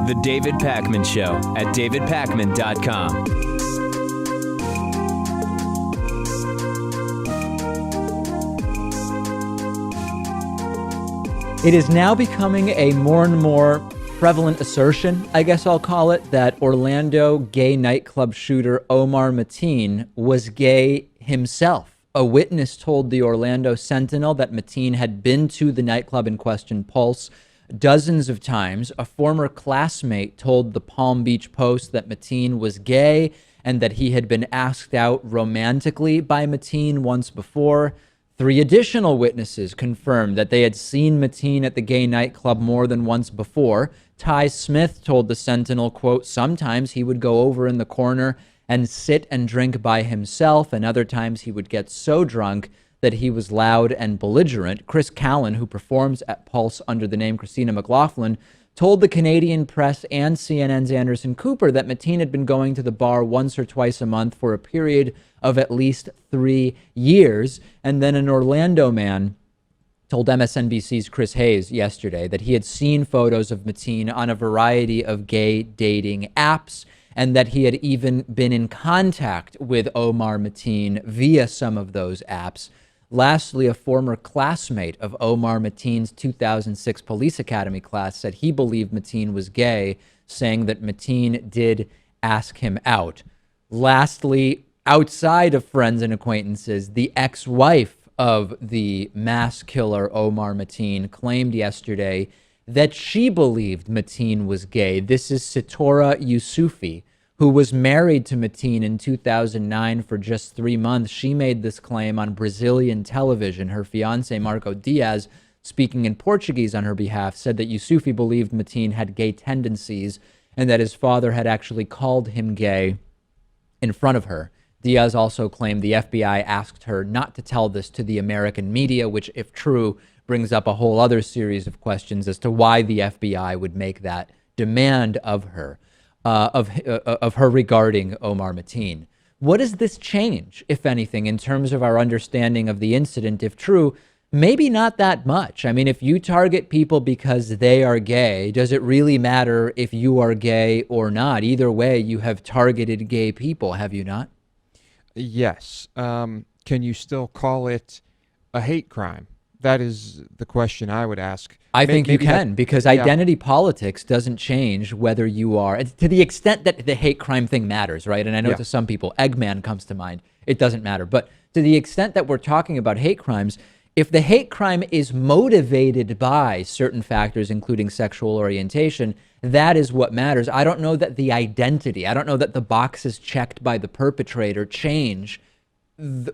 The David Pakman Show at davidpakman.com. It is now becoming a more and more prevalent assertion, I guess I'll call it, that Orlando gay nightclub shooter Omar Mateen was gay himself. A witness told the Orlando Sentinel that Mateen had been to the nightclub in question, Pulse, dozens of times. A former classmate told the Palm Beach Post that Mateen was gay and that he had been asked out romantically by Mateen once before. 3 additional witnesses confirmed that they had seen Mateen at the gay nightclub more than once before. Ty Smith told the Sentinel, quote, sometimes he would go over in the corner and sit and drink by himself, and other times he would get so drunk that he was loud and belligerent. Chris Callan, who performs at Pulse under the name Christina McLaughlin, told the Canadian Press and CNN's Anderson Cooper that Mateen had been going to the bar once or twice a month for a period of at least 3 years. And then an Orlando man told MSNBC's Chris Hayes yesterday that he had seen photos of Mateen on a variety of gay dating apps and that he had even been in contact with Omar Mateen via some of those apps. Lastly, a former classmate of Omar Mateen's 2006 Police Academy class said he believed Mateen was gay, saying that Mateen did ask him out. Lastly, outside of friends and acquaintances, the ex-wife of the mass killer Omar Mateen claimed yesterday that she believed Mateen was gay. This is Sitora Yusufi, who was married to Mateen in 2009 for just 3 months. She made this claim on Brazilian television. Her fiancé, Marco Diaz, speaking in Portuguese on her behalf, said that Yusufi believed Mateen had gay tendencies and that his father had actually called him gay in front of her. Diaz also claimed the FBI asked her not to tell this to the American media, which, if true, brings up a whole other series of questions as to why the FBI would make that demand of her. Of her regarding Omar Mateen. What does this change, if anything, in terms of our understanding of the incident? If true, maybe not that much. I mean, if you target people because they are gay, does it really matter if you are gay or not? Either way, you have targeted gay people, have you not? Yes. Can you still call it a hate crime? That is the question I would ask. I think you can, because identity politics doesn't change whether you are, to the extent that the hate crime thing matters, right? And I know to some people, Eggman comes to mind. It doesn't matter. But to the extent that we're talking about hate crimes, if the hate crime is motivated by certain factors, including sexual orientation, that is what matters. I don't know that the identity, I don't know that the boxes checked by the perpetrator change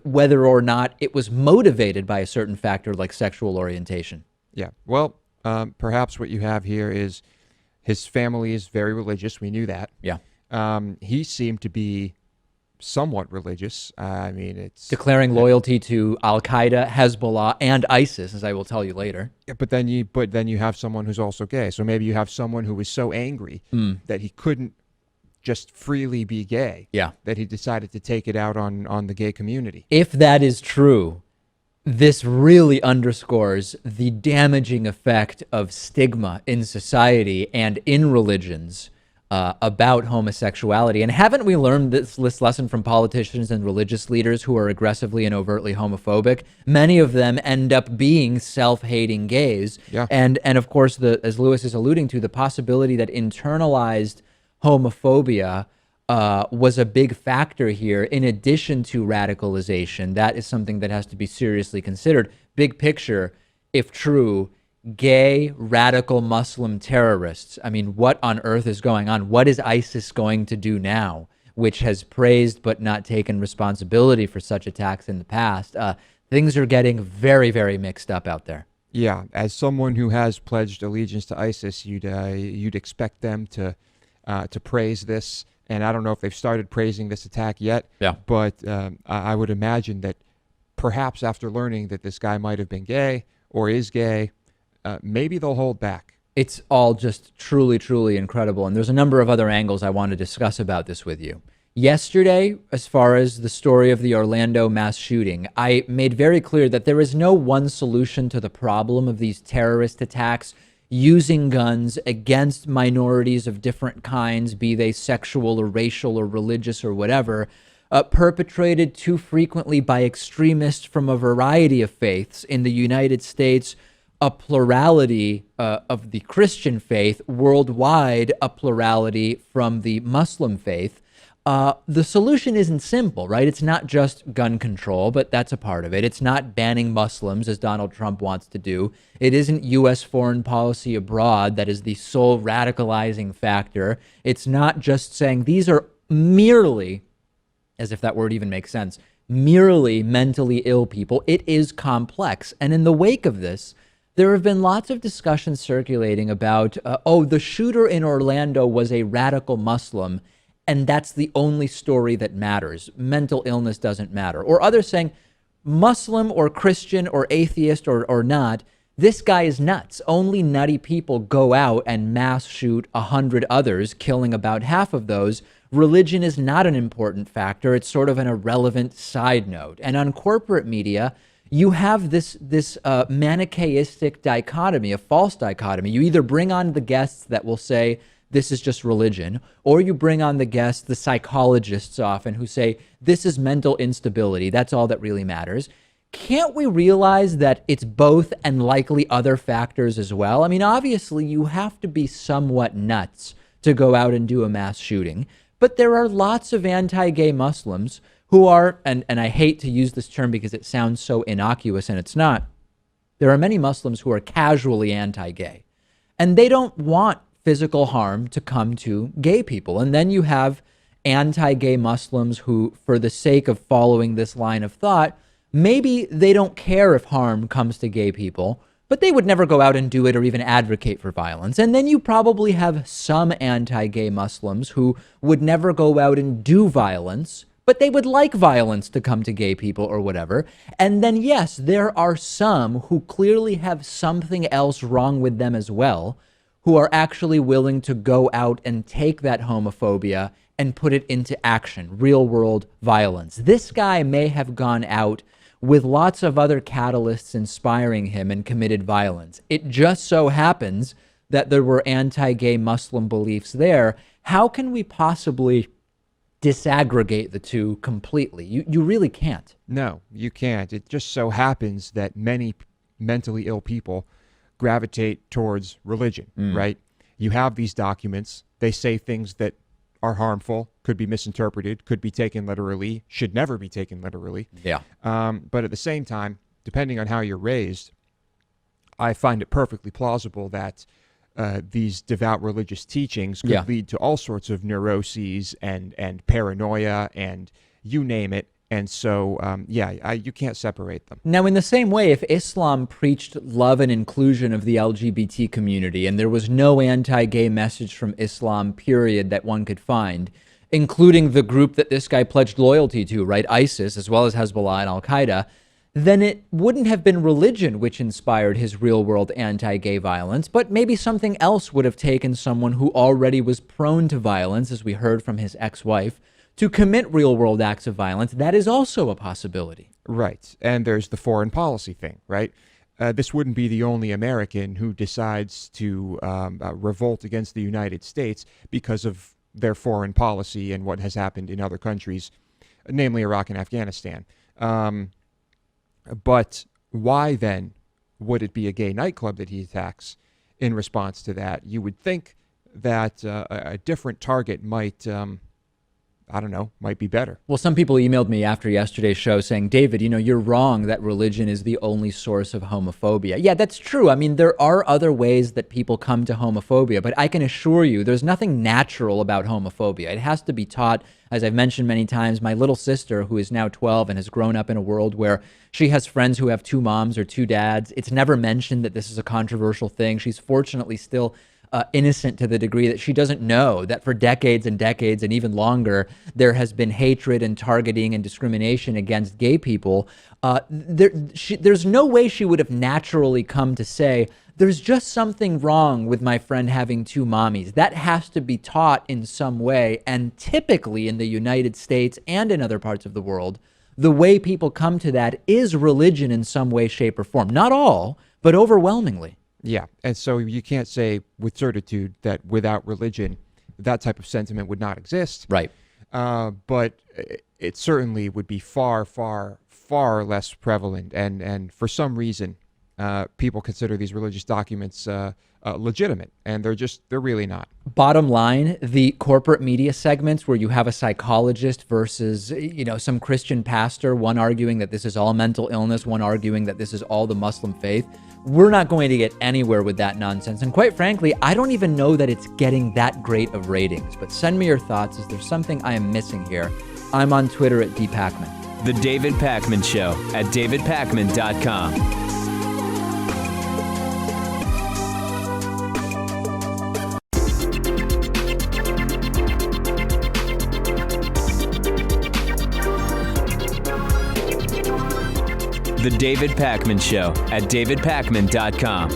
whether or not it was motivated by a certain factor like sexual orientation. Yeah. Well, perhaps what you have here is his family is very religious. We knew that. Yeah. He seemed to be somewhat religious. I mean, it's declaring loyalty to Al-Qaeda, Hezbollah, and ISIS, as I will tell you later. Yeah, but then you have someone who's also gay. So maybe you have someone who was so angry that he couldn't just freely be gay. Yeah. That he decided to take it out on the gay community. If that is true, this really underscores the damaging effect of stigma in society and in religions about homosexuality. And haven't we learned this lesson from politicians and religious leaders who are aggressively and overtly homophobic? Many of them end up being self-hating gays. Yeah. And of course, as Lewis is alluding to, the possibility that internalized homophobia was a big factor here, in addition to radicalization. That is something that has to be seriously considered. Big picture, if true, gay radical Muslim terrorists. I mean, what on earth is going on? What is ISIS going to do now, which has praised but not taken responsibility for such attacks in the past? Things are getting very, very mixed up out there. Yeah, as someone who has pledged allegiance to ISIS, you'd expect them to praise this. And I don't know if they've started praising this attack yet. Yeah. But I would imagine that perhaps after learning that this guy might have been gay or is gay, maybe they'll hold back. It's all just truly, truly incredible. And there's a number of other angles I want to discuss about this with you. Yesterday, as far as the story of the Orlando mass shooting, I made very clear that there is no one solution to the problem of these terrorist attacks using guns against minorities of different kinds, be they sexual or racial or religious or whatever, perpetrated too frequently by extremists from a variety of faiths in the United States, a plurality of the Christian faith, worldwide, a plurality from the Muslim faith. The solution isn't simple, right? It's not just gun control, but that's a part of it. It's not banning Muslims, as Donald Trump wants to do. It isn't U.S. foreign policy abroad that is the sole radicalizing factor. It's not just saying these are merely, as if that word even makes sense, merely mentally ill people. It is complex. And in the wake of this, there have been lots of discussions circulating about, the shooter in Orlando was a radical Muslim, and that's the only story that matters. Mental illness doesn't matter. Or others saying, Muslim or Christian or atheist or not, this guy is nuts. Only nutty people go out and mass shoot 100 others, killing about half of those. Religion is not an important factor. It's sort of an irrelevant side note. And on corporate media, you have this manichaeistic dichotomy, a false dichotomy. You either bring on the guests that will say, this is just religion, or you bring on the guests, the psychologists often, who say, this is mental instability. That's all that really matters. Can't we realize that it's both and likely other factors as well? I mean, obviously, you have to be somewhat nuts to go out and do a mass shooting, but there are lots of anti-gay Muslims who are, and I hate to use this term because it sounds so innocuous, and it's not, there are many Muslims who are casually anti-gay, and they don't want physical harm to come to gay people. And then you have anti-gay Muslims who, for the sake of following this line of thought, maybe they don't care if harm comes to gay people, but they would never go out and do it or even advocate for violence. And then you probably have some anti-gay Muslims who would never go out and do violence, but they would like violence to come to gay people or whatever. And then, yes, there are some who clearly have something else wrong with them as well, who are actually willing to go out and take that homophobia and put it into action, real world violence. This guy may have gone out with lots of other catalysts inspiring him and committed violence. It just so happens that there were anti-gay Muslim beliefs there. How can we possibly disaggregate the two completely? You really can't. No, you can't. It just so happens that many mentally ill people gravitate towards religion, right? You have these documents. They say things that are harmful, could be misinterpreted, could be taken literally, should never be taken literally. Yeah. But at the same time, depending on how you're raised, I find it perfectly plausible that these devout religious teachings could lead to all sorts of neuroses and paranoia and you name it. And so, you can't separate them. Now, in the same way, if Islam preached love and inclusion of the LGBT community and there was no anti-gay message from Islam, period, that one could find, including the group that this guy pledged loyalty to, right, ISIS, as well as Hezbollah and Al-Qaeda, then it wouldn't have been religion which inspired his real-world anti-gay violence, but maybe something else would have taken someone who already was prone to violence, as we heard from his ex-wife, to commit real-world acts of violence. That is also a possibility. Right. And there's the foreign policy thing, right? This wouldn't be the only American who decides to revolt against the United States because of their foreign policy and what has happened in other countries, namely Iraq and Afghanistan. But why then would it be a gay nightclub that he attacks in response to that? You would think that a different target might might be better. Well, some people emailed me after yesterday's show saying, David, you're wrong that religion is the only source of homophobia. Yeah, that's true. I mean, there are other ways that people come to homophobia, but I can assure you there's nothing natural about homophobia. It has to be taught. As I've mentioned many times, my little sister, who is now 12 and has grown up in a world where she has friends who have two moms or two dads, it's never mentioned that this is a controversial thing. She's fortunately still innocent to the degree that she doesn't know that for decades and decades and even longer, there has been hatred and targeting and discrimination against gay people. There's no way she would have naturally come to say, there's just something wrong with my friend having two mommies. That has to be taught in some way. And typically in the United States and in other parts of the world, the way people come to that is religion in some way, shape, or form. Not all, but overwhelmingly. Yeah. And so you can't say with certitude that without religion, that type of sentiment would not exist. Right. But it certainly would be far, far, far less prevalent. And for some reason, people consider these religious documents legitimate, and they're really not. Bottom line, the corporate media segments where you have a psychologist versus, some Christian pastor, one arguing that this is all mental illness, one arguing that this is all the Muslim faith. We're not going to get anywhere with that nonsense. And quite frankly, I don't even know that it's getting that great of ratings. But send me your thoughts. Is there something I am missing here? I'm on Twitter at @dpacman. The David Pakman Show at davidpakman.com. The David Pakman Show at davidpakman.com.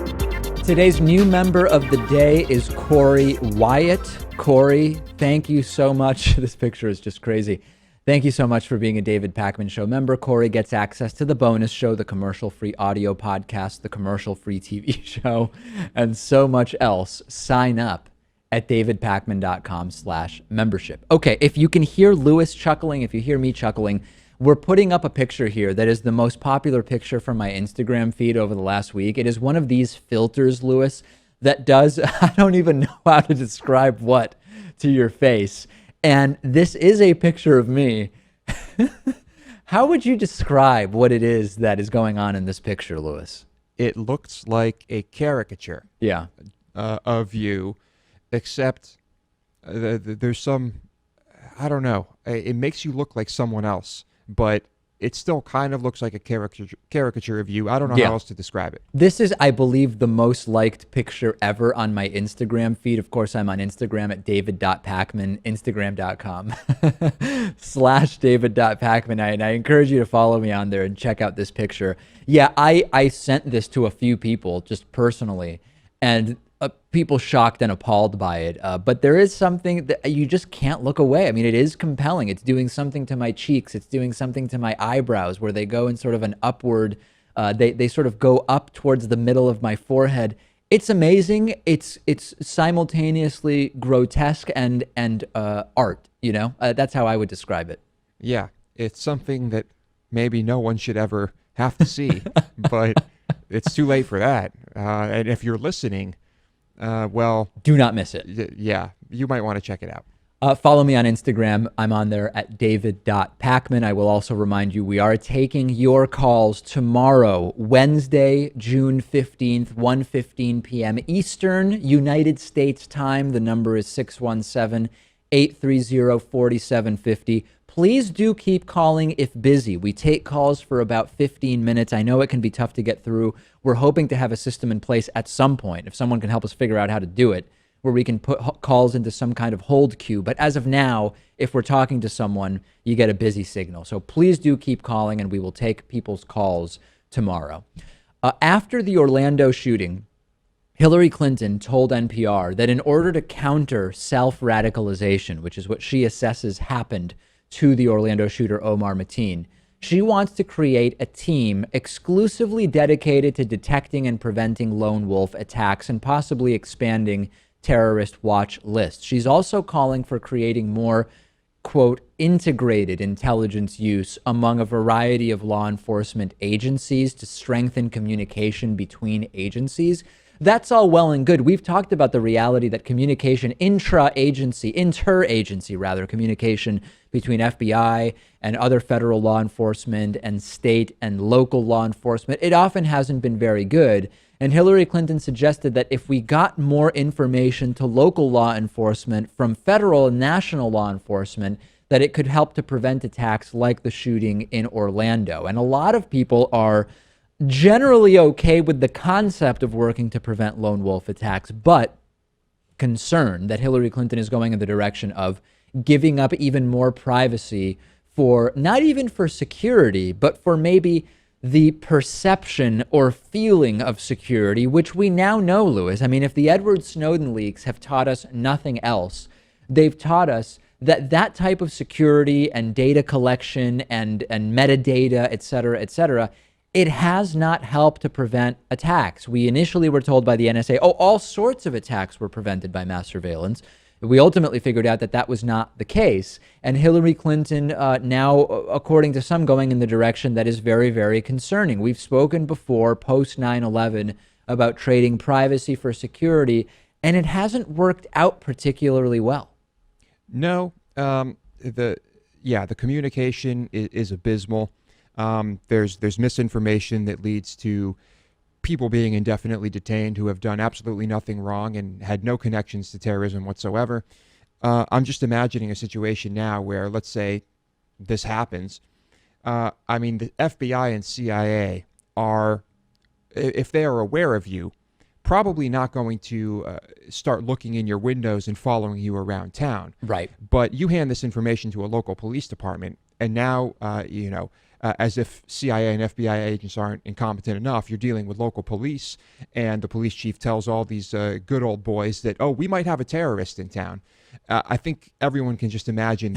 Today's new member of the day is Corey Wyatt. Corey, thank you so much. This picture is just crazy. Thank you so much for being a David Pakman Show member. Corey gets access to the bonus show, the commercial-free audio podcast, the commercial-free TV show, and so much else. Sign up at davidpakman.com/membership. Okay, if you can hear Lewis chuckling, if you hear me chuckling, we're putting up a picture here that is the most popular picture from my Instagram feed over the last week. It is one of these filters, Lewis, that does, I don't even know how to describe what to your face. And this is a picture of me. How would you describe what it is that is going on in this picture, Lewis? It looks like a caricature of you, except there's some, I don't know, it makes you look like someone else. But it still kind of looks like a caricature of you. I don't know how else to describe it. This is, I believe, the most liked picture ever on my Instagram feed. Of course, I'm on Instagram at david.pakman, instagram.com/david.pakman. And I encourage you to follow me on there and check out this picture. Yeah, I sent this to a few people just personally, and people shocked and appalled by it. But there is something that you just can't look away. I mean, it is compelling. It's doing something to my cheeks. It's doing something to my eyebrows where they go in sort of an upward, they sort of go up towards the middle of my forehead. It's amazing. It's simultaneously grotesque and art, That's how I would describe it. Yeah, it's something that maybe no one should ever have to see, but it's too late for that. And if you're listening, do not miss it. Yeah, you might want to check it out. Follow me on Instagram. I'm on there at david.pakman. I will also remind you, we are taking your calls tomorrow, Wednesday, June 15th, 1:15 p.m. Eastern, United States time. The number is 617-830-4750. Please do keep calling if busy. We take calls for about 15 minutes. I know it can be tough to get through. We're hoping to have a system in place at some point, if someone can help us figure out how to do it, where we can put calls into some kind of hold queue. But as of now, if we're talking to someone, you get a busy signal. So please do keep calling, and we will take people's calls tomorrow. After the Orlando shooting, Hillary Clinton told NPR that in order to counter self-radicalization, which is what she assesses happened to the Orlando shooter Omar Mateen, she wants to create a team exclusively dedicated to detecting and preventing lone wolf attacks and possibly expanding terrorist watch lists. She's also calling for creating more, quote, integrated intelligence use among a variety of law enforcement agencies to strengthen communication between agencies. That's all well and good. We've talked about the reality that communication, interagency communication between FBI and other federal law enforcement and state and local law enforcement, it often hasn't been very good. And Hillary Clinton suggested that if we got more information to local law enforcement from federal and national law enforcement, that it could help to prevent attacks like the shooting in Orlando. And a lot of people are generally okay with the concept of working to prevent lone wolf attacks, but concern that Hillary Clinton is going in the direction of giving up even more privacy for not even for security, but for maybe the perception or feeling of security, which we now know, Lewis. I mean, if the Edward Snowden leaks have taught us nothing else, they've taught us that that type of security and data collection and metadata, et cetera, it has not helped to prevent attacks. We initially were told by the NSA, all sorts of attacks were prevented by mass surveillance. We ultimately figured out that that was not the case. And Hillary Clinton now, according to some, going in the direction that is very, very concerning. We've spoken before, post 9/11, about trading privacy for security, and it hasn't worked out particularly well. No, the communication is abysmal. There's misinformation that leads to people being indefinitely detained who have done absolutely nothing wrong and had no connections to terrorism whatsoever. I'm just imagining a situation now where, let's say, this happens. I mean, the FBI and CIA are, if they are aware of you, probably not going to start looking in your windows and following you around town. Right. But you hand this information to a local police department, and now, as if CIA and FBI agents aren't incompetent enough, you're dealing with local police, and the police chief tells all these good old boys that, we might have a terrorist in town. I think everyone can just imagine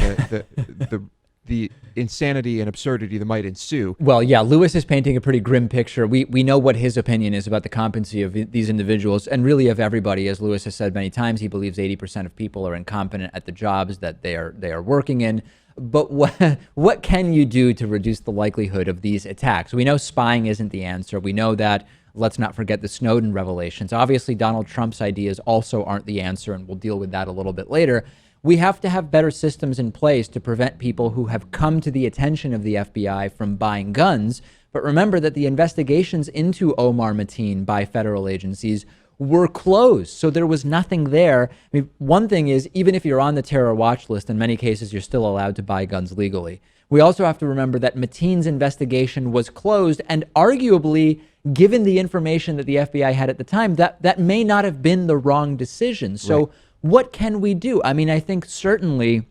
the insanity and absurdity that might ensue. Well, yeah, Lewis is painting a pretty grim picture. We know what his opinion is about the competency of these individuals, and really of everybody. As Lewis has said many times, he believes 80% of people are incompetent at the jobs that they are working in. But what can you do to reduce the likelihood of these attacks? We know spying isn't the answer. We know that. Let's not forget the Snowden revelations. Obviously, Donald Trump's ideas also aren't the answer, and we'll deal with that a little bit later. We have to have better systems in place to prevent people who have come to the attention of the FBI from buying guns. But remember that the investigations into Omar Mateen by federal agencies were closed. So there was nothing there. I mean, one thing is, even if you're on the terror watch list, in many cases, you're still allowed to buy guns legally. We also have to remember that Mateen's investigation was closed, and arguably, given the information that the FBI had at the time, that may not have been the wrong decision. So right. What can we do? I mean, I think certainly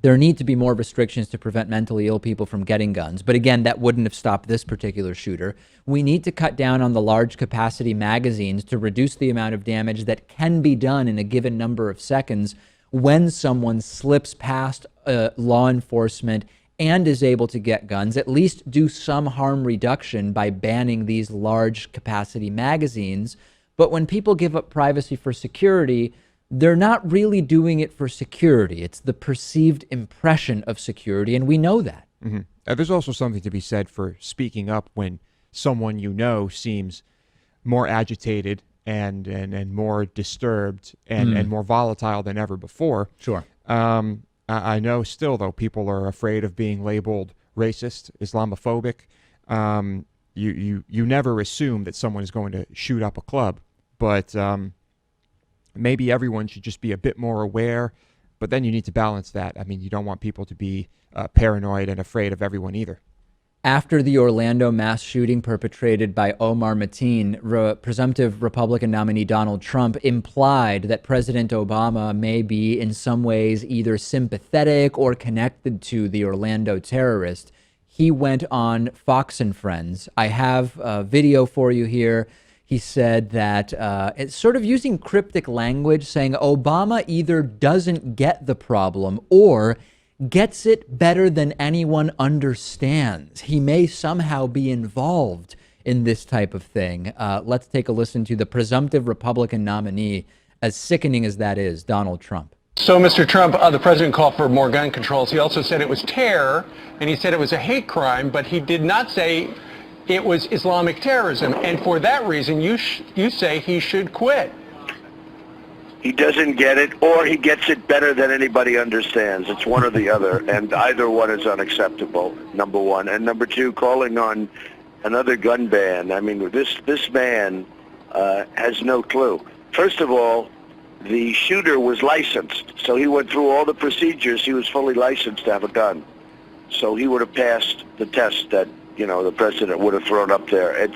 there need to be more restrictions to prevent mentally ill people from getting guns. But again, that wouldn't have stopped this particular shooter. We need to cut down on the large capacity magazines to reduce the amount of damage that can be done in a given number of seconds when someone slips past law enforcement and is able to get guns. At least do some harm reduction by banning these large capacity magazines. But when people give up privacy for security, they're not really doing it for security. It's the perceived impression of security, and we know that. Mm-hmm. There's also something to be said for speaking up when someone you know seems more agitated and more disturbed and more volatile than ever before. Sure. I know still, though, people are afraid of being labeled racist, Islamophobic. You never assume that someone is going to shoot up a club, but maybe everyone should just be a bit more aware, but then you need to balance that. I mean, you don't want people to be paranoid and afraid of everyone either. After the Orlando mass shooting perpetrated by Omar Mateen, presumptive Republican nominee Donald Trump implied that President Obama may be in some ways either sympathetic or connected to the Orlando terrorist. He went on Fox and Friends. I have a video for you here. He said that it's sort of using cryptic language, saying Obama either doesn't get the problem or gets it better than anyone understands. He may somehow be involved in this type of thing. Let's take a listen to the presumptive Republican nominee, as sickening as that is, Donald Trump. So, Mr. Trump, the president called for more gun controls. He also said it was terror, and he said it was a hate crime, but he did not say it was Islamic terrorism. And for that reason, you say he should quit. He doesn't get it, or he gets it better than anybody understands. It's one or the other, and either one is unacceptable, number one. And number two, calling on another gun ban. I mean, this man has no clue. First of all, the shooter was licensed, so he went through all the procedures. He was fully licensed to have a gun. So he would have passed the test that, the president would have thrown up there.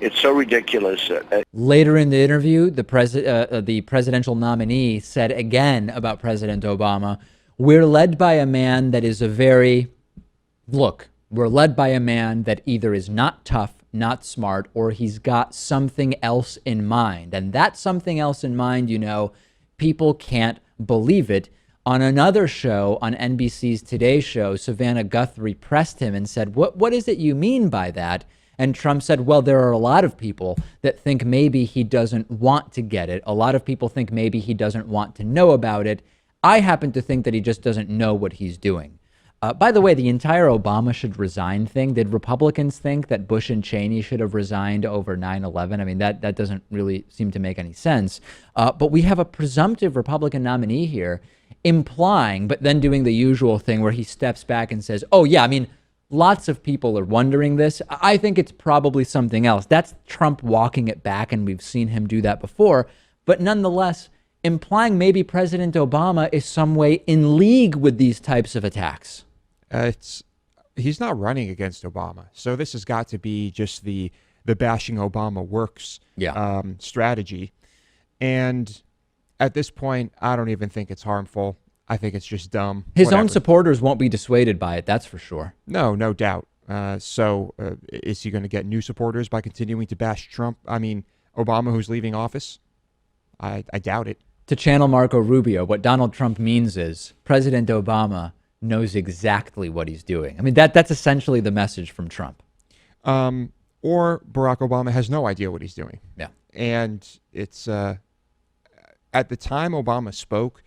It's so ridiculous. Later in the interview, the presidential nominee said again about President Obama, we're led by a man that is we're led by a man that either is not tough, not smart, or he's got something else in mind. And that something else in mind, people can't believe it. On another show, on NBC's Today Show, Savannah Guthrie pressed him and said, what is it you mean by that? And Trump said, well, there are a lot of people that think maybe he doesn't want to get it. A lot of people think maybe he doesn't want to know about it. I happen to think that he just doesn't know what he's doing. By the way, the entire Obama should resign thing, did Republicans think that Bush and Cheney should have resigned over 9/11? I mean, that doesn't really seem to make any sense. But we have a presumptive Republican nominee here implying, but then doing the usual thing where he steps back and says, oh, yeah, I mean, lots of people are wondering this. I think it's probably something else. That's Trump walking it back, and we've seen him do that before. But nonetheless, implying maybe President Obama is some way in league with these types of attacks. He's not running against Obama. So this has got to be just the bashing Obama works strategy. And at this point, I don't even think it's harmful. I think it's just dumb. His own supporters won't be dissuaded by it, that's for sure. No doubt. So is he going to get new supporters by continuing to bash Trump? I mean, Obama, who's leaving office? I doubt it. To channel Marco Rubio, what Donald Trump means is President Obama knows exactly what he's doing. I mean, that's essentially the message from Trump. Or Barack Obama has no idea what he's doing. Yeah. And it's at the time Obama spoke,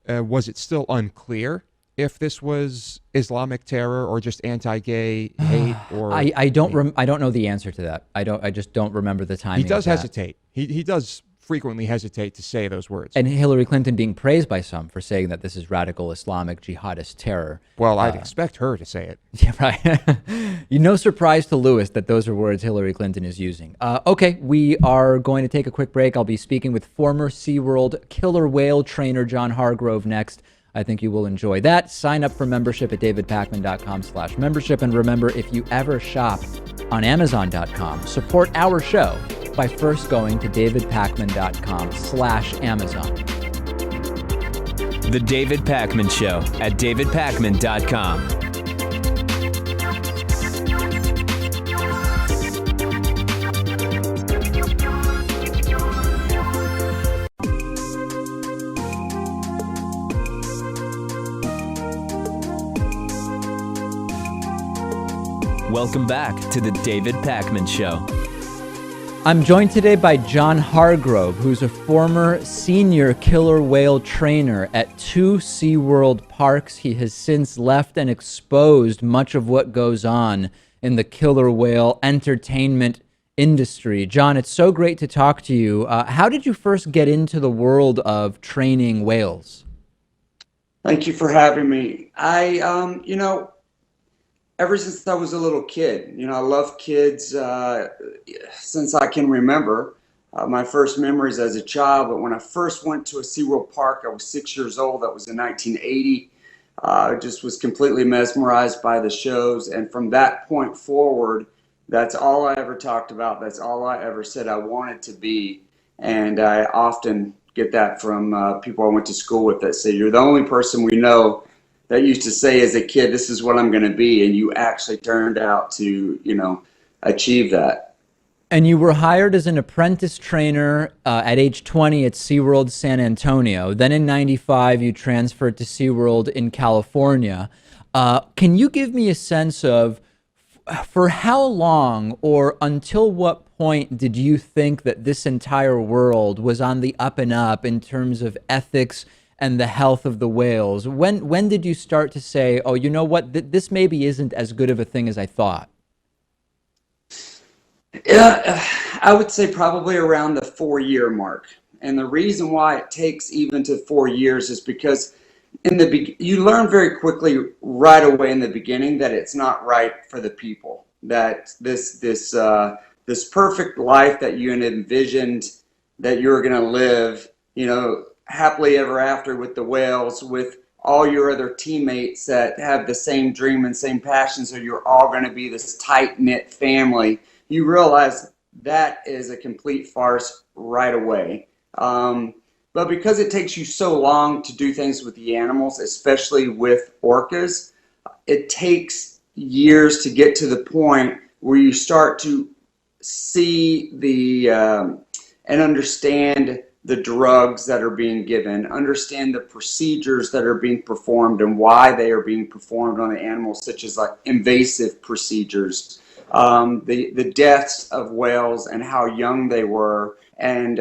was it still unclear if this was Islamic terror or just anti-gay hate? Or I don't know the answer to that. I just don't remember the timing. He does hesitate. He does frequently hesitate to say those words. And Hillary Clinton being praised by some for saying that this is radical Islamic jihadist terror. Well, I'd expect her to say it. Yeah, right. No surprise to Lewis that those are words Hillary Clinton is using. Okay, we are going to take a quick break. I'll be speaking with former SeaWorld killer whale trainer John Hargrove next. I think you will enjoy that. Sign up for membership at davidpakman.com/membership. And remember, if you ever shop on Amazon.com, support our show by first going to davidpakman.com/Amazon. The David Pakman Show at davidpakman.com. Welcome back to the David Pakman Show. I'm joined today by John Hargrove, who's a former senior killer whale trainer at 2 SeaWorld Parks. He has since left and exposed much of what goes on in the killer whale entertainment industry. John, it's so great to talk to you. How did you first get into the world of training whales? Thank you for having me. Ever since I was a little kid, I love kids since I can remember. My first memories as a child, but when I first went to a SeaWorld Park, I was 6 years old. That was in 1980. I just was completely mesmerized by the shows. And from that point forward, that's all I ever talked about. That's all I ever said I wanted to be. And I often get that from people I went to school with that say, you're the only person we know that used to say as a kid, this is what I'm going to be. And you actually turned out to, achieve that. And you were hired as an apprentice trainer at age 20 at SeaWorld San Antonio. Then in 95, you transferred to SeaWorld in California. Can you give me a sense of for how long or until what point did you think that this entire world was on the up and up in terms of ethics and the health of the whales? When did you start to say, oh, you know what, this maybe isn't as good of a thing as I thought? Yeah, I would say probably around the 4-year mark. And the reason why it takes even to 4 years is because you learn very quickly right away in the beginning that it's not right for the people. That this perfect life that you had envisioned that you were going to live, happily ever after with the whales, with all your other teammates that have the same dream and same passion, so you're all going to be this tight-knit family. You realize that is a complete farce right away. But because it takes you so long to do things with the animals, especially with orcas, it takes years to get to the point where you start to see and understand the drugs that are being given, understand the procedures that are being performed and why they are being performed on the animals, such as like invasive procedures, the deaths of whales and how young they were, and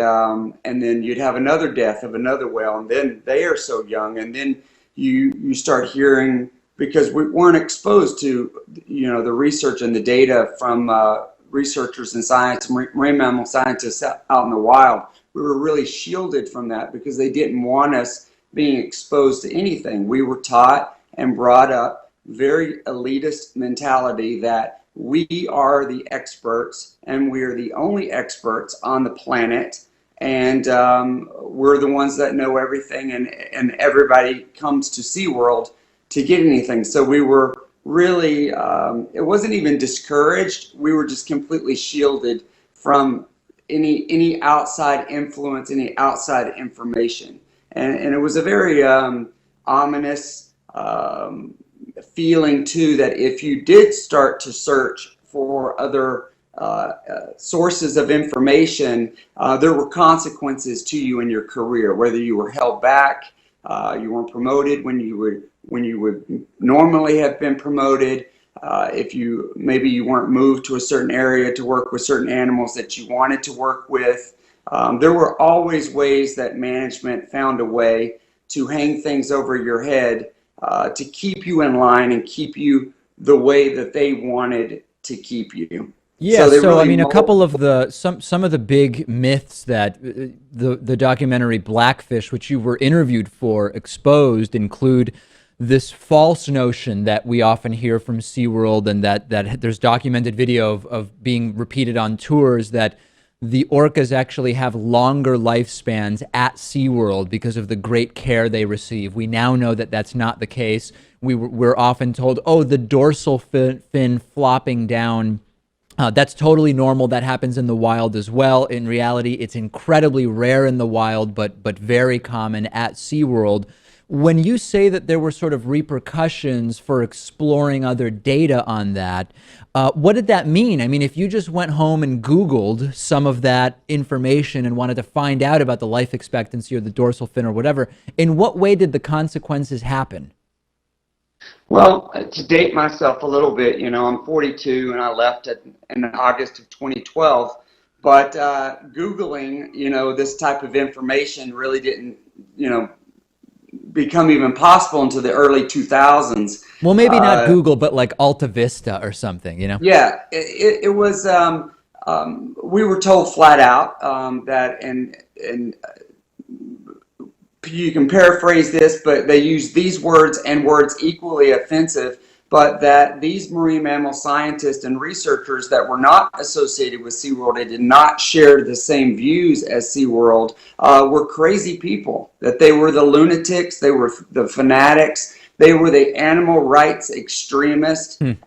then you'd have another death of another whale, and then they are so young, and then you start hearing, because we weren't exposed to the research and the data from researchers and science, marine mammal scientists out in the wild. We were really shielded from that because they didn't want us being exposed to anything. We were taught and brought up very elitist mentality that we are the experts and we are the only experts on the planet, and we're the ones that know everything, and everybody comes to SeaWorld to get anything. So we were really, it wasn't even discouraged. We were just completely shielded from any outside influence, any outside information. And it was a very ominous feeling too, that if you did start to search for other sources of information, there were consequences to you in your career, whether you were held back, you weren't promoted when you would normally have been promoted. If maybe you weren't moved to a certain area to work with certain animals that you wanted to work with. There were always ways that management found a way to hang things over your head to keep you in line and keep you the way that they wanted to keep you. Yeah, so really I mean, a couple of some of the big myths that the documentary Blackfish, which you were interviewed for, exposed include this false notion that we often hear from SeaWorld, and that there's documented video of being repeated on tours, that the orcas actually have longer lifespans at SeaWorld because of the great care they receive. We now know that that's not the case. We're often told, oh, the dorsal fin flopping down, that's totally normal. That happens in the wild as well. In reality, it's incredibly rare in the wild, but very common at SeaWorld. When you say that there were sort of repercussions for exploring other data on that, what did that mean? I mean, if you just went home and Googled some of that information and wanted to find out about the life expectancy or the dorsal fin or whatever, in what way did the consequences happen? Well, to date myself a little bit, I'm 42 and I left in August of 2012. But Googling, this type of information really didn't, become even possible until the early 2000s. Well, maybe not Google, but like Alta Vista or something, Yeah, it was. We were told flat out that, and you can paraphrase this, but they use these words and words equally offensive, but that these marine mammal scientists and researchers that were not associated with SeaWorld, they did not share the same views as SeaWorld, were crazy people, that they were the lunatics, they were the fanatics, they were the animal rights extremists. We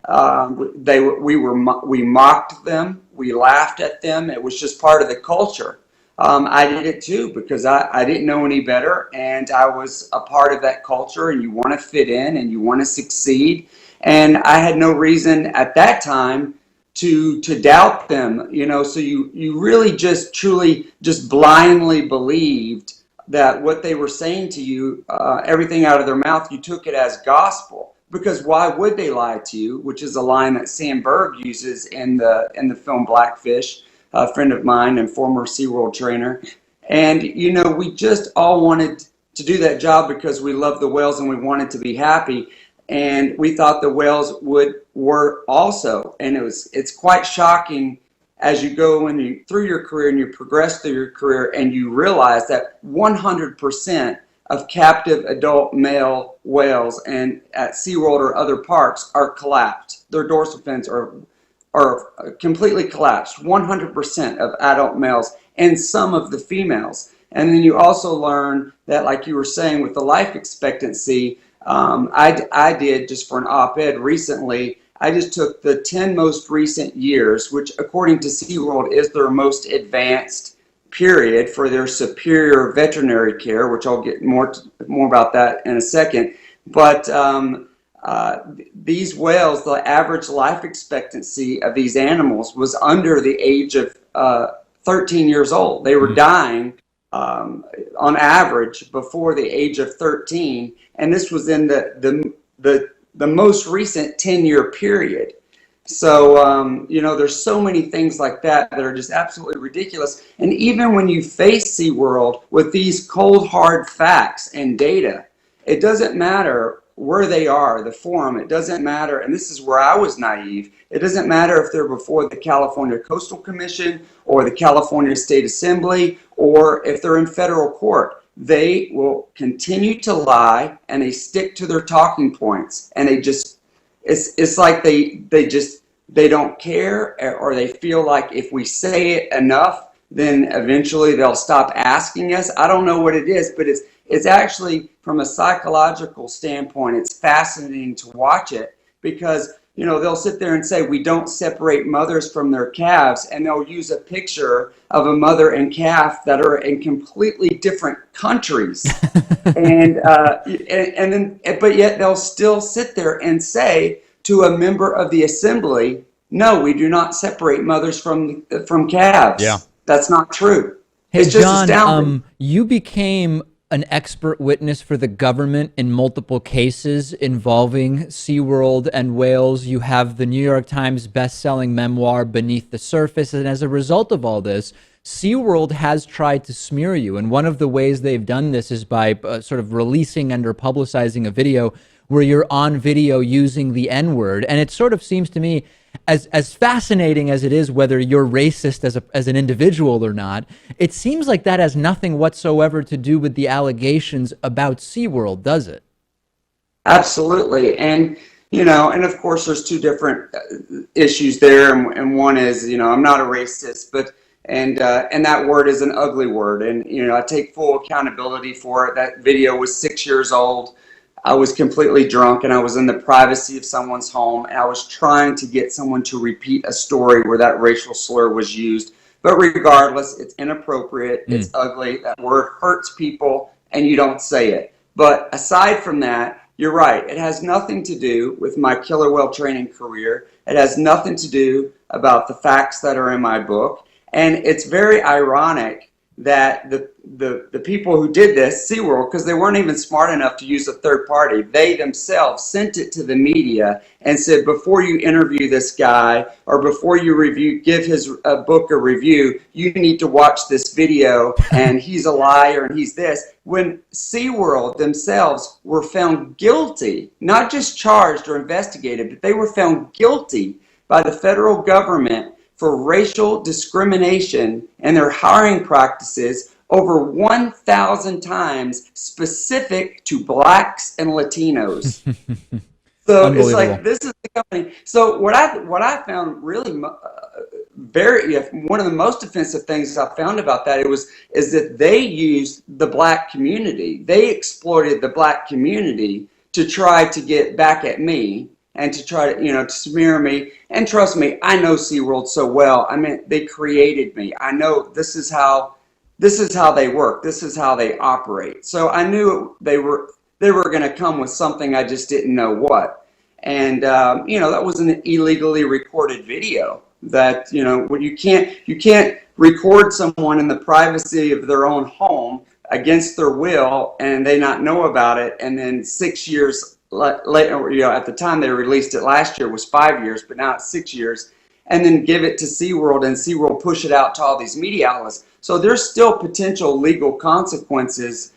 mocked them, we laughed at them. It was just part of the culture. I did it too because I didn't know any better, and I was a part of that culture, and you want to fit in and you want to succeed. And I had no reason at that time to doubt them, so you really just truly just blindly believed that what they were saying to you, everything out of their mouth, you took it as gospel. Because why would they lie to you? Which is a line that Sam Berg uses in the film Blackfish, a friend of mine and former SeaWorld trainer. And, we just all wanted to do that job because we love the whales and we wanted to be happy. And we thought the whales were also. And it's quite shocking as you go through your career and you progress through your career and you realize that 100% of captive adult male whales and at SeaWorld or other parks are collapsed. Their dorsal fins are completely collapsed, 100% of adult males and some of the females. And then you also learn that, like you were saying, with the life expectancy, I did just for an op-ed recently, I just took the 10 most recent years, which according to SeaWorld is their most advanced period for their superior veterinary care, which I'll get more about that in a second. But these whales, the average life expectancy of these animals was under the age of 13 years old. They were dying on average before the age of 13, and this was in the most recent 10-year period. So, there's so many things like that are just absolutely ridiculous. And even when you face SeaWorld with these cold, hard facts and data, it doesn't matter where they are, the forum, it doesn't matter. And this is where I was naive. It doesn't matter if they're before the California Coastal Commission or the California State Assembly, or if they're in federal court. They will continue to lie, and they stick to their talking points, and it's like they don't care, or they feel like if we say it enough, then eventually they'll stop asking us. I don't know what it is, but it's actually, from a psychological standpoint, it's fascinating to watch it, because they'll sit there and say, we don't separate mothers from their calves, and they'll use a picture of a mother and calf that are in completely different countries. But yet they'll still sit there and say to a member of the assembly, no, we do not separate mothers from calves. Yeah. That's not true. Hey, it's just John, astounding. you became an expert witness for the government in multiple cases involving SeaWorld and whales. You have the New York Times best-selling memoir, Beneath the Surface, and as a result of all this, SeaWorld has tried to smear you, and one of the ways they've done this is by sort of releasing and or publicizing a video where you're on video using the N-word, and it sort of seems to me, as fascinating as it is whether you're racist as an individual or not, it seems like that has nothing whatsoever to do with the allegations about SeaWorld, does it? Absolutely. And, and of course there's two different issues there. And one is, I'm not a racist, but, and that word is an ugly word. And, I take full accountability for it. That video was 6 years old. I was completely drunk, and I was in the privacy of someone's home, and I was trying to get someone to repeat a story where that racial slur was used. But regardless, it's inappropriate, it's ugly, that word hurts people, and you don't say it. But aside from that, you're right, it has nothing to do with my killer whale training career. It has nothing to do about the facts that are in my book. And it's very ironic that the people who did this, SeaWorld, because they weren't even smart enough to use a third party, they themselves sent it to the media and said, before you interview this guy or before you give his book a review, you need to watch this video, and he's a liar and he's this. When SeaWorld themselves were found guilty, not just charged or investigated, but they were found guilty by the federal government for racial discrimination and their hiring practices over 1,000 times specific to blacks and Latinos. So it's like, this is the company. So what I found really one of the most offensive things I found about that is that they used the black community. They exploited the black community to try to get back at me and to try to, to smear me. And trust me, I know SeaWorld so well. I mean, they created me. I know this is how they work. This is how they operate. So I knew they were going to come with something. I just didn't know what. And that was an illegally recorded video. That when you can't record someone in the privacy of their own home against their will, and they not know about it, and then 6 years later, at the time they released it last year was 5 years, but now it's 6 years, and then give it to SeaWorld, and SeaWorld push it out to all these media outlets. So there's still potential legal consequences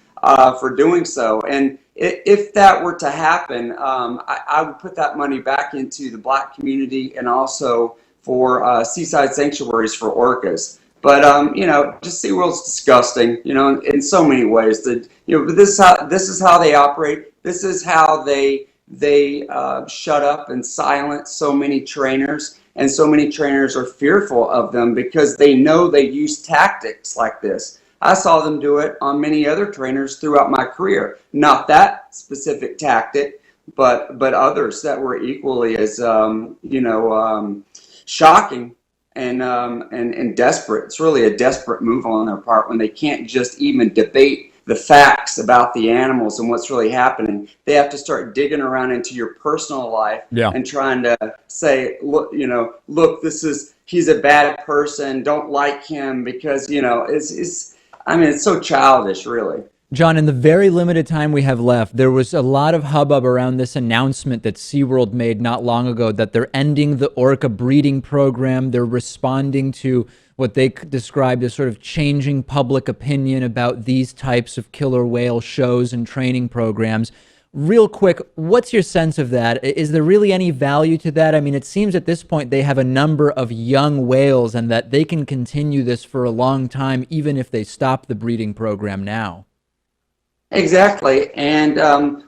for doing so. And if that were to happen, I would put that money back into the black community and also for seaside sanctuaries for orcas. But just SeaWorld's disgusting, in so many ways. That but this is how they operate. This is how they shut up and silence so many trainers, and so many trainers are fearful of them because they know they use tactics like this. I saw them do it on many other trainers throughout my career. Not that specific tactic, but others that were equally as shocking and desperate. It's really a desperate move on their part when they can't just even debate the facts about the animals and what's really happening. They have to start digging around into your personal life and trying to say, look, he's a bad person. Don't like him because, it's so childish, really. John, in the very limited time we have left, there was a lot of hubbub around this announcement that SeaWorld made not long ago that they're ending the orca breeding program. They're responding to what they described as sort of changing public opinion about these types of killer whale shows and training programs. Real quick, what's your sense of that? Is there really any value to that? I mean, it seems at this point they have a number of young whales and that they can continue this for a long time, even if they stop the breeding program now. Exactly. And,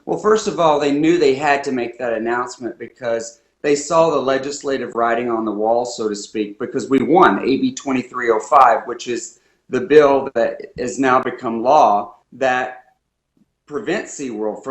well, first of all, they knew they had to make that announcement because they saw the legislative writing on the wall, so to speak, because we won AB 2305, which is the bill that has now become law that prevents SeaWorld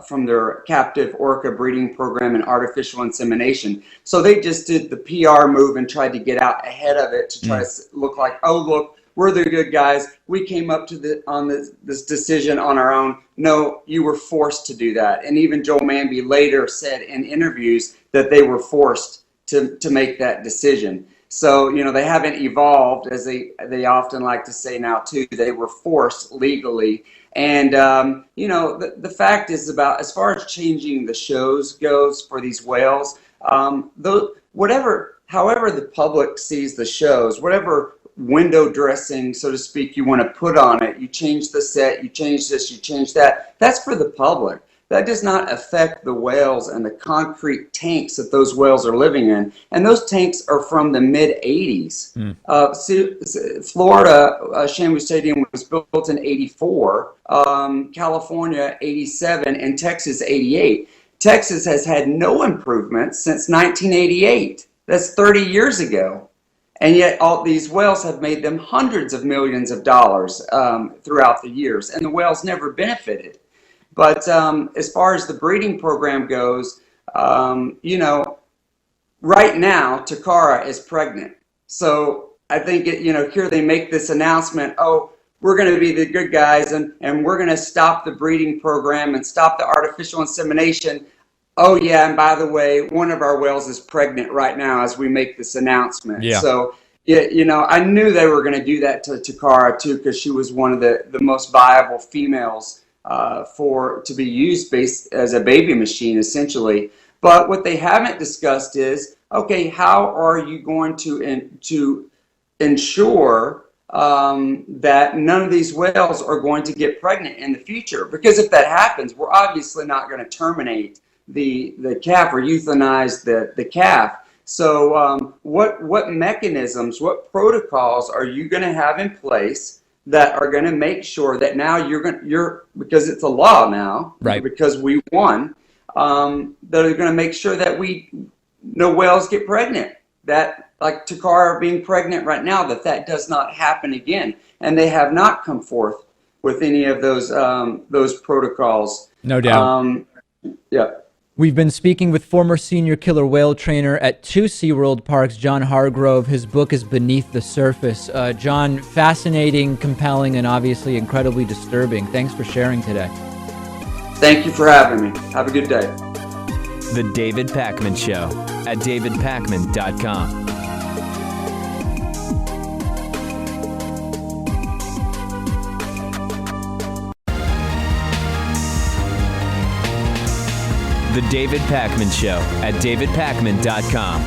from their captive orca breeding program and artificial insemination. So they just did the PR move and tried to get out ahead of it to try to look like, oh, look, we're the good guys. We came up to this decision on our own. No, you were forced to do that. And even Joel Manby later said in interviews that they were forced to make that decision. So, they haven't evolved, as they often like to say now, too. They were forced legally. And, the fact is about, as far as changing the shows goes for these whales, however the public sees the shows, whatever window dressing, so to speak, you want to put on it, you change the set, you change this, you change that, that's for the public. That does not affect the whales and the concrete tanks that those whales are living in. And those tanks are from the mid-'80s. Florida, Shamu Stadium was built in 84, California 87, and Texas 88. Texas has had no improvements since 1988. That's 30 years ago. And yet all these whales have made them hundreds of millions of dollars throughout the years, and the whales never benefited. But as far as the breeding program goes, right now Takara is pregnant. So I think here they make this announcement, oh, we're going to be the good guys and we're going to stop the breeding program and stop the artificial insemination. Oh, yeah, and by the way, one of our whales is pregnant right now as we make this announcement. Yeah. So, I knew they were going to do that to Takara, too, because she was one of the most viable females to be used as a baby machine, essentially. But what they haven't discussed is, okay, how are you going to ensure that none of these whales are going to get pregnant in the future? Because if that happens, we're obviously not going to terminate the calf or euthanize the calf. So what mechanisms, what protocols are you going to have in place that are going to make sure that now you're because it's a law now, right? Because we won, that are going to make sure that no whales get pregnant. That, like Takara being pregnant right now, that does not happen again. And they have not come forth with any of those protocols. No doubt. Yeah. We've been speaking with former senior killer whale trainer at 2 SeaWorld Parks, John Hargrove. His book is Beneath the Surface. John, fascinating, compelling, and obviously incredibly disturbing. Thanks for sharing today. Thank you for having me. Have a good day. The David Pakman Show at davidpakman.com. The David Pakman Show at davidpakman.com.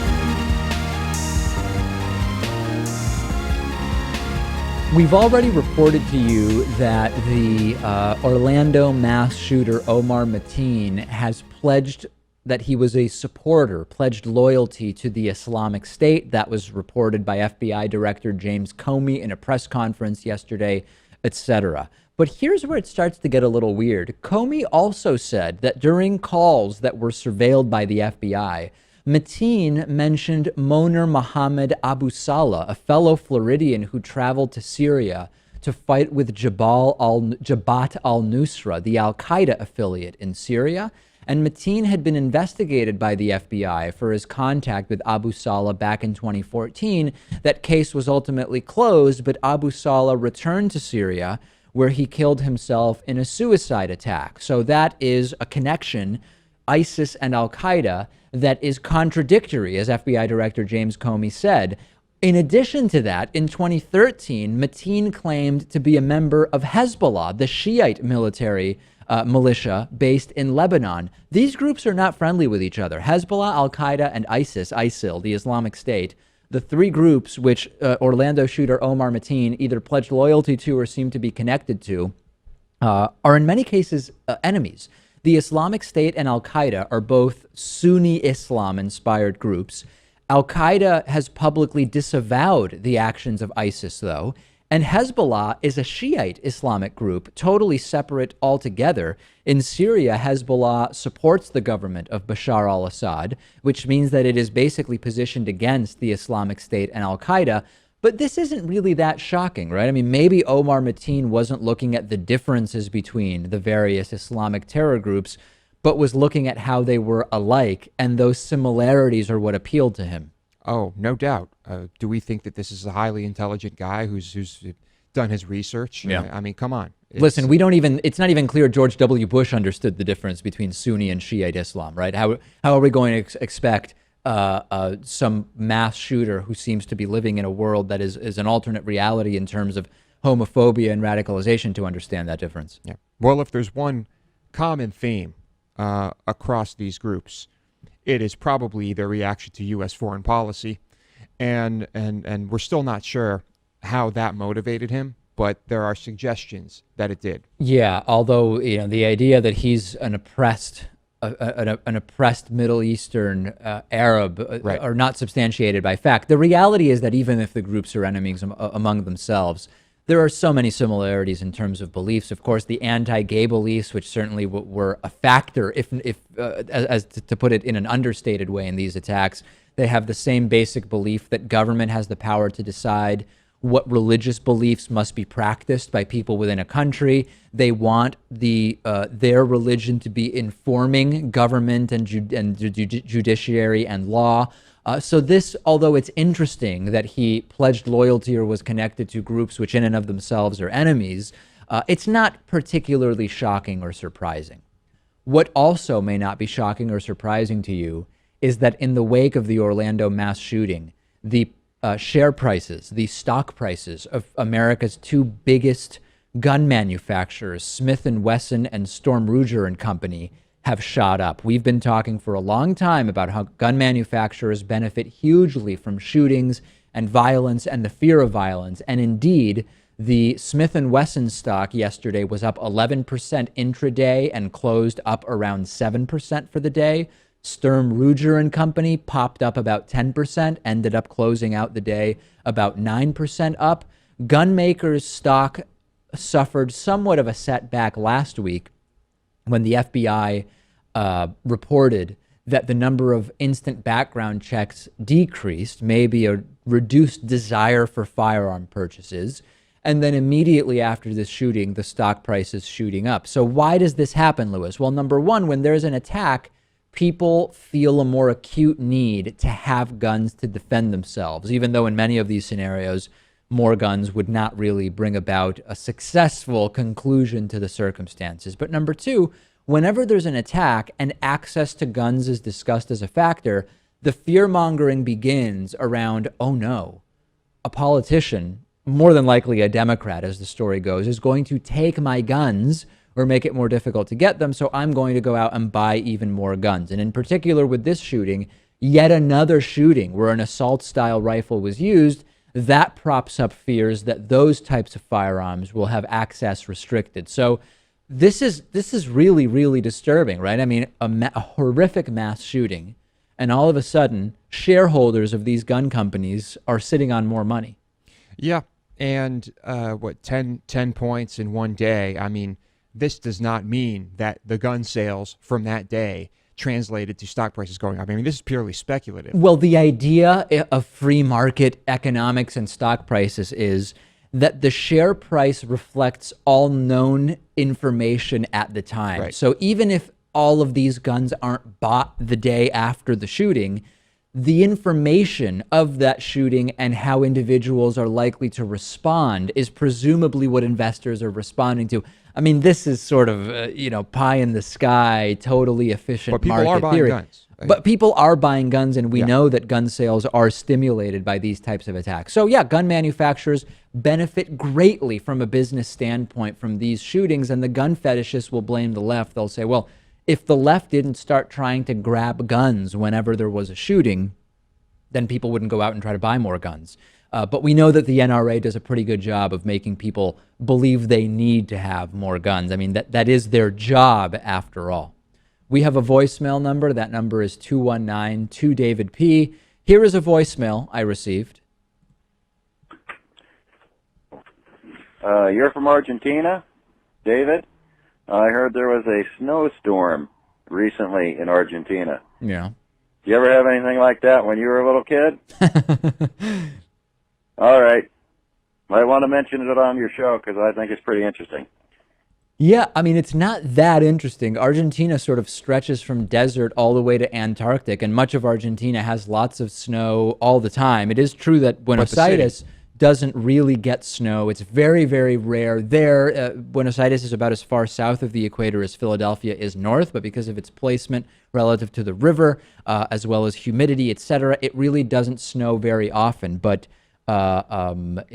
We've already reported to you that the Orlando mass shooter Omar Mateen has pledged that he was a supporter, pledged loyalty to the Islamic State. That was reported by FBI Director James Comey in a press conference yesterday, etc. But here's where it starts to get a little weird. Comey also said that during calls that were surveilled by the FBI, Mateen mentioned Moner Mohammed Abu Salah, a fellow Floridian who traveled to Syria to fight with Jabhat al-Nusra, the al-Qaeda affiliate in Syria. And Mateen had been investigated by the FBI for his contact with Abu Salah back in 2014. That case was ultimately closed, but Abu Salah returned to Syria, where he killed himself in a suicide attack. So that is a connection, ISIS and Al-Qaeda, that is contradictory, as FBI Director James Comey said. In addition to that, in 2013, Mateen claimed to be a member of Hezbollah, the Shiite military militia based in Lebanon. These groups are not friendly with each other. Hezbollah, Al-Qaeda, and ISIS, ISIL, the Islamic State, the three groups which Orlando shooter Omar Mateen either pledged loyalty to or seem to be connected to, are in many cases enemies. The Islamic State and Al-Qaeda are both Sunni Islam-inspired groups. Al-Qaeda has publicly disavowed the actions of ISIS, though, and Hezbollah is a Shiite Islamic group, totally separate altogether. In Syria, Hezbollah supports the government of Bashar al-Assad, which means that it is basically positioned against the Islamic State and Al-Qaeda. But this isn't really that shocking, right? I mean, maybe Omar Mateen wasn't looking at the differences between the various Islamic terror groups, but was looking at how they were alike, and those similarities are what appealed to him. Oh, no doubt. Do we think that this is a highly intelligent guy who's done his research? Yeah. I mean, come on. Listen, it's not even clear George W. Bush understood the difference between Sunni and Shiite Islam, right? How are we going to expect some mass shooter who seems to be living in a world that is an alternate reality in terms of homophobia and radicalization to understand that difference? Yeah. Well, if there's one common theme across these groups, it is probably their reaction to U.S. foreign policy, and we're still not sure how that motivated him, but there are suggestions that it did. Yeah, although the idea that he's an oppressed Middle Eastern Arab Right. are not substantiated by fact. The reality is that even if the groups are enemies among themselves, there are so many similarities in terms of beliefs. Of course, the anti-gay beliefs, which certainly were a factor, to put it in an understated way in these attacks, they have the same basic belief that government has the power to decide what religious beliefs must be practiced by people within a country. They want their religion to be informing government and judiciary and law. So this, although it's interesting that he pledged loyalty or was connected to groups which in and of themselves are enemies, it's not particularly shocking or surprising. What also may not be shocking or surprising to you is that in the wake of the Orlando mass shooting, the share prices, the stock prices of America's two biggest gun manufacturers, Smith & Wesson and Storm Ruger and Company, have shot up. We've been talking for a long time about how gun manufacturers benefit hugely from shootings and violence and the fear of violence. And indeed, the Smith & Wesson stock yesterday was up 11% intraday and closed up around 7% for the day. Sturm Ruger and Company popped up about 10%, ended up closing out the day about 9% up. Gun makers' stock suffered somewhat of a setback last week when the FBI reported that the number of instant background checks decreased, maybe a reduced desire for firearm purchases. And then immediately after this shooting, the stock price is shooting up. So why does this happen, Lewis? Well, number one, when there's an attack, people feel a more acute need to have guns to defend themselves, even though in many of these scenarios, more guns would not really bring about a successful conclusion to the circumstances. But number two, whenever there's an attack and access to guns is discussed as a factor, the fear-mongering begins around, oh no, a politician, more than likely a Democrat as the story goes, is going to take my guns or make it more difficult to get them, so I'm going to go out and buy even more guns. And in particular with this shooting, yet another shooting where an assault-style rifle was used, that props up fears that those types of firearms will have access restricted. So this is really, really disturbing, right? I mean, a horrific mass shooting, and all of a sudden, shareholders of these gun companies are sitting on more money. Yeah, and 10 points in one day. I mean, this does not mean that the gun sales from that day translated to stock prices going up. I mean, this is purely speculative. Well, the idea of free market economics and stock prices is that the share price reflects all known information at the time. Right. So even if all of these guns aren't bought the day after the shooting, the information of that shooting and how individuals are likely to respond is presumably what investors are responding to. I mean, this is sort of, pie in the sky, totally efficient But people market are buying theory. guns. Right? But people are buying guns, and we know that gun sales are stimulated by these types of attacks. So yeah, gun manufacturers benefit greatly from a business standpoint from these shootings, and the gun fetishists will blame the left. They'll say, well, if the left didn't start trying to grab guns whenever there was a shooting, then people wouldn't go out and try to buy more guns. But we know that the NRA does a pretty good job of making people believe they need to have more guns. I mean, that is their job after all. We have a voicemail number. That number is 219-2-DAVID-P. Here is a voicemail I received. You're from Argentina, David? I heard there was a snowstorm recently in Argentina. Yeah. You ever have anything like that when you were a little kid? All right. I want to mention it on your show because I think it's pretty interesting. Yeah, I mean, it's not that interesting. Argentina sort of stretches from desert all the way to Antarctic, and much of Argentina has lots of snow all the time. It is true that Buenos Aires doesn't really get snow. It's very, very rare there. Buenos Aires is about as far south of the equator as Philadelphia is north, but because of its placement relative to the river, as well as humidity, etc., it really doesn't snow very often. But that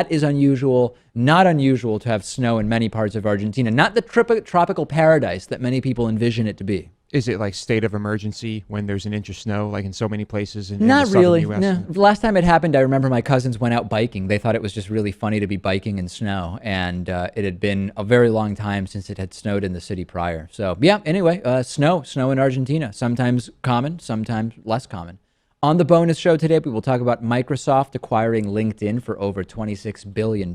is unusual. Not unusual to have snow in many parts of Argentina. Not the tropical paradise that many people envision it to be. Is it like state of emergency when there's an inch of snow, like in so many places in Not the southern really. U.S.? No. The last time it happened, I remember my cousins went out biking. They thought it was just really funny to be biking in snow, and it had been a very long time since it had snowed in the city prior. So yeah. Anyway, snow in Argentina. Sometimes common, sometimes less common. On the bonus show today, we will talk about Microsoft acquiring LinkedIn for over $26 billion.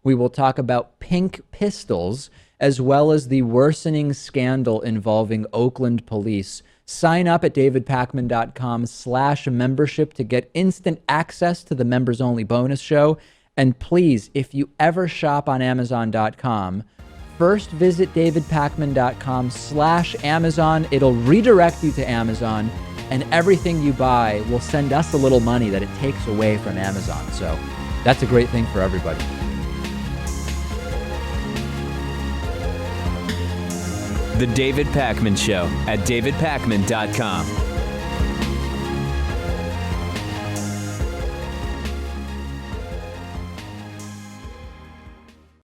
We will talk about pink pistols, as well as the worsening scandal involving Oakland police. Sign up at davidpakman.com/membership to get instant access to the members-only bonus show. And please, if you ever shop on Amazon.com, first visit davidpakman.com/Amazon. It'll redirect you to Amazon, and everything you buy will send us a little money that it takes away from Amazon. So that's a great thing for everybody. The David Pakman Show at davidpakman.com.